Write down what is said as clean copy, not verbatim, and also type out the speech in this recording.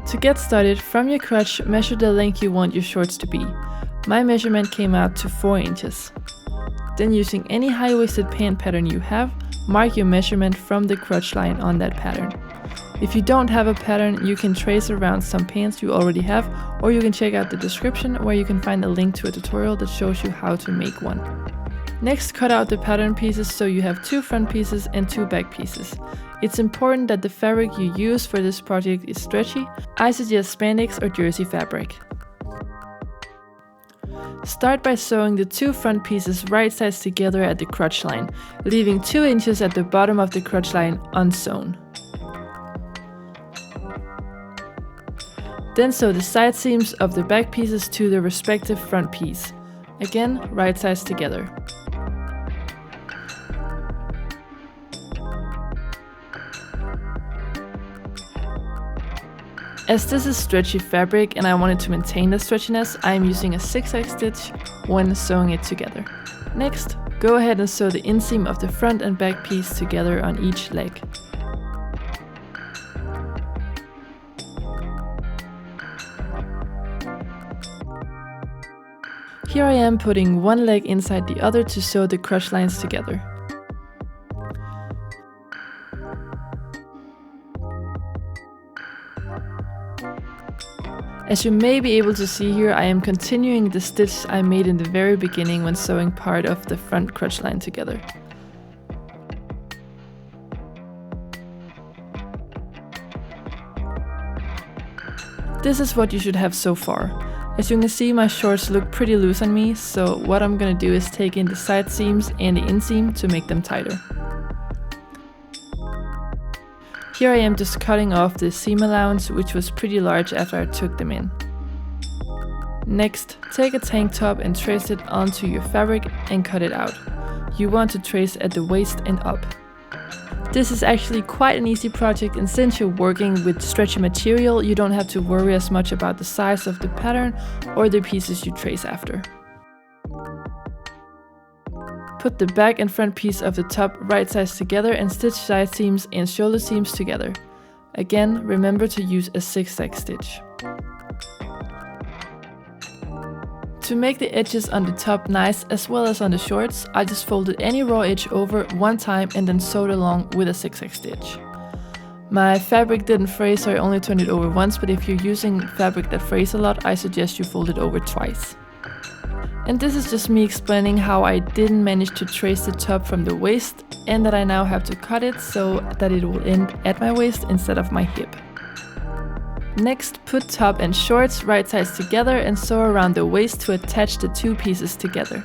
To get started, from your crotch, measure the length you want your shorts to be. My measurement came out to 4 inches. Then using any high-waisted pant pattern you have, mark your measurement from the crotch line on that pattern. If you don't have a pattern, you can trace around some pants you already have, or you can check out the description where you can find a link to a tutorial that shows you how to make one. Next, cut out the pattern pieces so you have 2 front pieces and 2 back pieces. It's important that the fabric you use for this project is stretchy. I suggest spandex or jersey fabric. Start by sewing the 2 front pieces right sides together at the crotch line, leaving 2 inches at the bottom of the crotch line unsewn. Then sew the side seams of the back pieces to the respective front piece. Again, right sides together. As this is stretchy fabric and I wanted to maintain the stretchiness, I am using a zigzag stitch when sewing it together. Next, go ahead and sew the inseam of the front and back piece together on each leg. Here I am putting one leg inside the other to sew the crotch lines together. As you may be able to see here, I am continuing the stitch I made in the very beginning when sewing part of the front crotch line together. This is what you should have so far. As you can see, my shorts look pretty loose on me, so what I'm gonna do is take in the side seams and the inseam to make them tighter. Here I am just cutting off the seam allowance, which was pretty large after I took them in. Next, take a tank top and trace it onto your fabric and cut it out. You want to trace at the waist and up. This is actually quite an easy project, and since you're working with stretchy material, you don't have to worry as much about the size of the pattern or the pieces you trace after. Put the back and front piece of the top right sides together and stitch side seams and shoulder seams together. Again, remember to use a zigzag stitch. To make the edges on the top nice as well as on the shorts, I just folded any raw edge over one time and then sewed along with a zigzag stitch. My fabric didn't fray, so I only turned it over once, but if you're using fabric that frays a lot, I suggest you fold it over twice. And this is just me explaining how I didn't manage to trace the top from the waist and that I now have to cut it so that it will end at my waist instead of my hip. Next, put top and shorts right sides together and sew around the waist to attach the 2 pieces together.